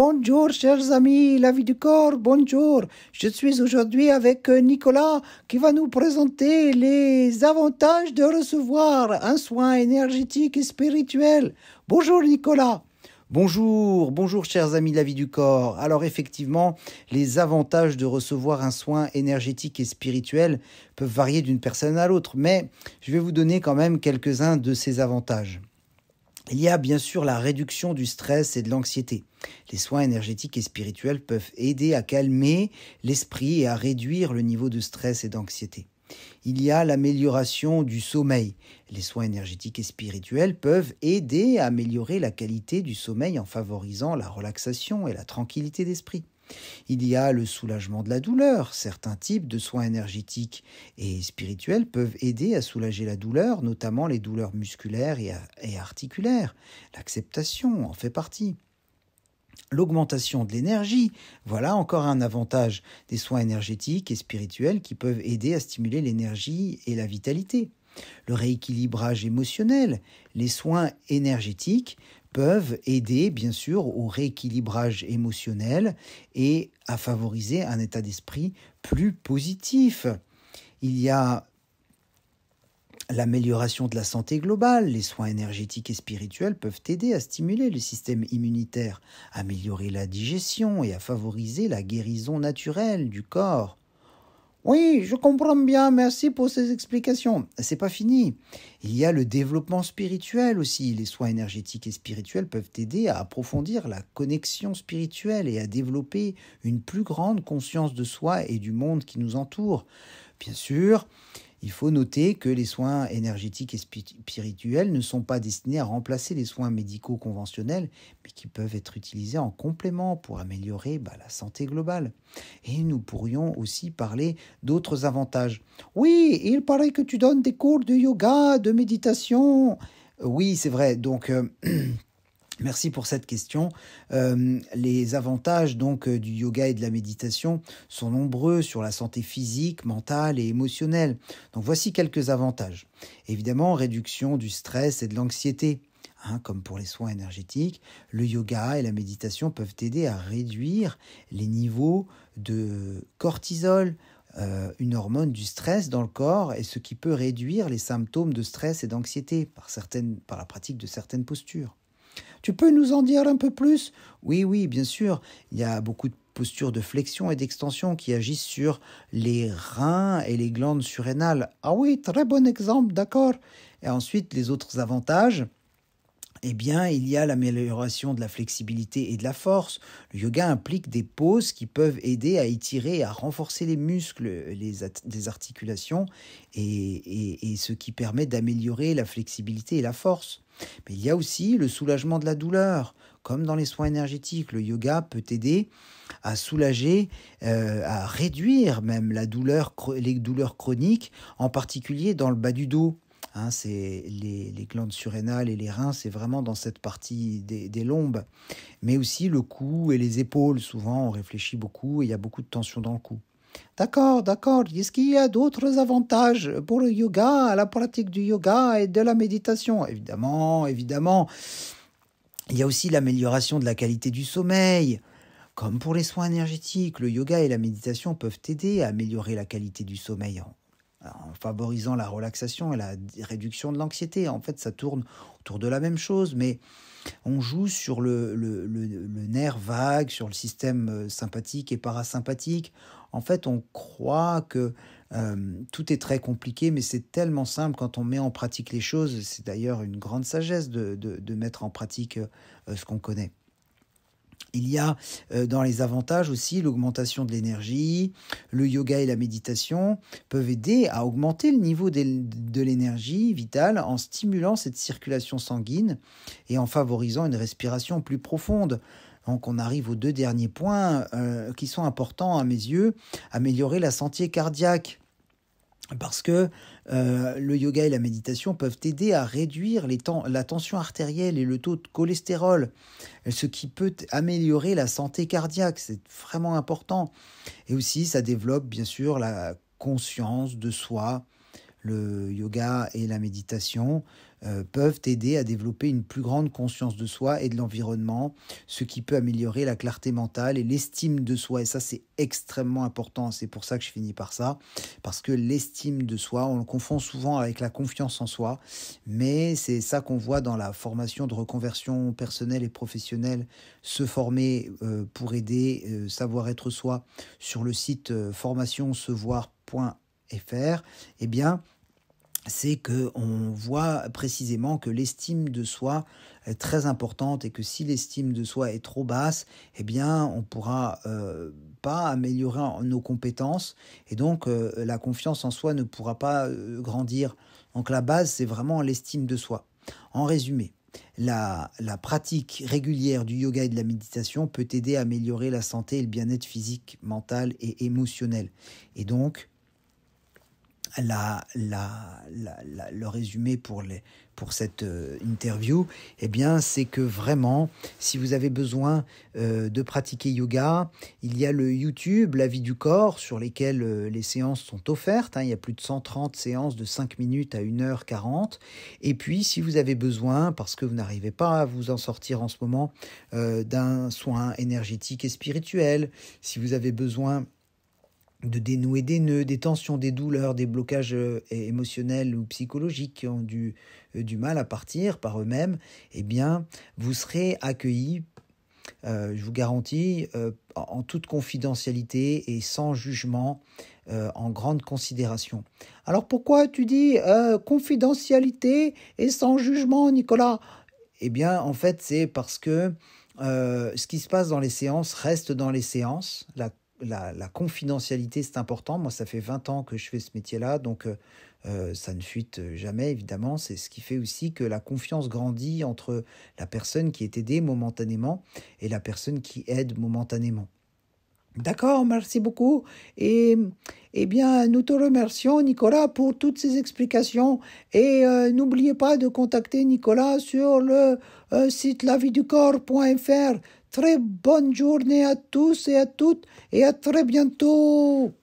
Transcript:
Bonjour, chers amis, la vie du corps, bonjour. Je suis aujourd'hui avec Nicolas qui va nous présenter les avantages de recevoir un soin énergétique et spirituel. Bonjour Nicolas. Bonjour chers amis de la vie du corps. Alors effectivement, les avantages de recevoir un soin énergétique et spirituel peuvent varier d'une personne à l'autre, mais je vais vous donner quand même quelques-uns de ces avantages. Il y a bien sûr la réduction du stress et de l'anxiété. Les soins énergétiques et spirituels peuvent aider à calmer l'esprit et à réduire le niveau de stress et d'anxiété. Il y a l'amélioration du sommeil. Les soins énergétiques et spirituels peuvent aider à améliorer la qualité du sommeil en favorisant la relaxation et la tranquillité d'esprit. Il y a le soulagement de la douleur. Certains types de soins énergétiques et spirituels peuvent aider à soulager la douleur, notamment les douleurs musculaires et articulaires. L'acceptation en fait partie. L'augmentation de l'énergie, voilà encore un avantage des soins énergétiques et spirituels qui peuvent aider à stimuler l'énergie et la vitalité. Le rééquilibrage émotionnel, les soins énergétiques peuvent aider bien sûr au rééquilibrage émotionnel et à favoriser un état d'esprit plus positif. Il y a l'amélioration de la santé globale, les soins énergétiques et spirituels peuvent aider à stimuler le système immunitaire, à améliorer la digestion et à favoriser la guérison naturelle du corps. Oui, je comprends bien, merci pour ces explications. C'est pas fini. Il y a le développement spirituel aussi. Les soins énergétiques et spirituels peuvent aider à approfondir la connexion spirituelle et à développer une plus grande conscience de soi et du monde qui nous entoure. Bien sûr, il faut noter que les soins énergétiques et spirituels ne sont pas destinés à remplacer les soins médicaux conventionnels, mais qui peuvent être utilisés en complément pour améliorer la santé globale. Et nous pourrions aussi parler d'autres avantages. Oui, il paraît que tu donnes des cours de yoga, de méditation. Oui, c'est vrai. Donc, merci pour cette question. Les avantages du yoga et de la méditation sont nombreux sur la santé physique, mentale et émotionnelle. Donc voici quelques avantages. Évidemment, réduction du stress et de l'anxiété. Comme pour les soins énergétiques, le yoga et la méditation peuvent aider à réduire les niveaux de cortisol, une hormone du stress dans le corps, et ce qui peut réduire les symptômes de stress et d'anxiété par la pratique de certaines postures. Tu peux nous en dire un peu plus ? Oui, bien sûr. Il y a beaucoup de postures de flexion et d'extension qui agissent sur les reins et les glandes surrénales. Ah oui, très bon exemple, d'accord. Et ensuite, les autres avantages, il y a l'amélioration de la flexibilité et de la force. Le yoga implique des poses qui peuvent aider à étirer et à renforcer les muscles des articulations et ce qui permet d'améliorer la flexibilité et la force. Mais il y a aussi le soulagement de la douleur. Comme dans les soins énergétiques, le yoga peut aider à soulager, à réduire même les douleurs chroniques, en particulier dans le bas du dos. C'est les glandes surrénales et les reins, c'est vraiment dans cette partie des lombes. Mais aussi le cou et les épaules. Souvent, on réfléchit beaucoup et il y a beaucoup de tension dans le cou. D'accord. Est-ce qu'il y a d'autres avantages pour le yoga, à la pratique du yoga et de la méditation ? Évidemment. Il y a aussi l'amélioration de la qualité du sommeil. Comme pour les soins énergétiques, le yoga et la méditation peuvent aider à améliorer la qualité du sommeil en favorisant la relaxation et la réduction de l'anxiété. En fait, ça tourne autour de la même chose, mais on joue sur le nerf vague, sur le système sympathique et parasympathique. En fait, on croit que tout est très compliqué, mais c'est tellement simple quand on met en pratique les choses. C'est d'ailleurs une grande sagesse de mettre en pratique ce qu'on connaît. Il y a dans les avantages aussi l'augmentation de l'énergie. Le yoga et la méditation peuvent aider à augmenter le niveau de l'énergie vitale en stimulant cette circulation sanguine et en favorisant une respiration plus profonde. Donc on arrive aux deux derniers points qui sont importants à mes yeux. Améliorer la santé cardiaque. Parce que le yoga et la méditation peuvent aider à réduire la tension artérielle et le taux de cholestérol, ce qui peut améliorer la santé cardiaque, c'est vraiment important. Et aussi, ça développe bien sûr la conscience de soi, le yoga et la méditation peuvent aider à développer une plus grande conscience de soi et de l'environnement, ce qui peut améliorer la clarté mentale et l'estime de soi. Et ça, c'est extrêmement important. C'est pour ça que je finis par ça, parce que l'estime de soi, on le confond souvent avec la confiance en soi, mais c'est ça qu'on voit dans la formation de reconversion personnelle et professionnelle, se former pour aider savoir-être soi sur le site formationsevoir.fr. Eh bien, c'est qu'on voit précisément que l'estime de soi est très importante et que si l'estime de soi est trop basse, eh bien, on ne pourra pas améliorer nos compétences et donc la confiance en soi ne pourra pas grandir. Donc la base, c'est vraiment l'estime de soi. En résumé, la pratique régulière du yoga et de la méditation peut aider à améliorer la santé et le bien-être physique, mental et émotionnel. Et donc, le résumé pour cette interview, eh bien, c'est que vraiment, si vous avez besoin de pratiquer yoga, il y a le YouTube, La Vie du Corps, sur lesquels les séances sont offertes. Il y a plus de 130 séances de 5 minutes à 1h40. Et puis, si vous avez besoin, parce que vous n'arrivez pas à vous en sortir en ce moment, d'un soin énergétique et spirituel, si vous avez besoin de dénouer des nœuds, des tensions, des douleurs, des blocages émotionnels ou psychologiques qui ont du mal à partir par eux-mêmes, eh bien, vous serez accueillis, je vous garantis, en toute confidentialité et sans jugement, en grande considération. Alors pourquoi tu dis confidentialité et sans jugement, Nicolas? Eh bien, en fait, c'est parce que ce qui se passe dans les séances reste dans les séances. La confidentialité, c'est important. Moi, ça fait 20 ans que je fais ce métier-là, donc ça ne fuite jamais, évidemment. C'est ce qui fait aussi que la confiance grandit entre la personne qui est aidée momentanément et la personne qui aide momentanément. D'accord, merci beaucoup. Et eh bien, nous te remercions, Nicolas, pour toutes ces explications. Et n'oubliez pas de contacter Nicolas sur le site laviducorps.fr. Très bonne journée à tous et à toutes et à très bientôt.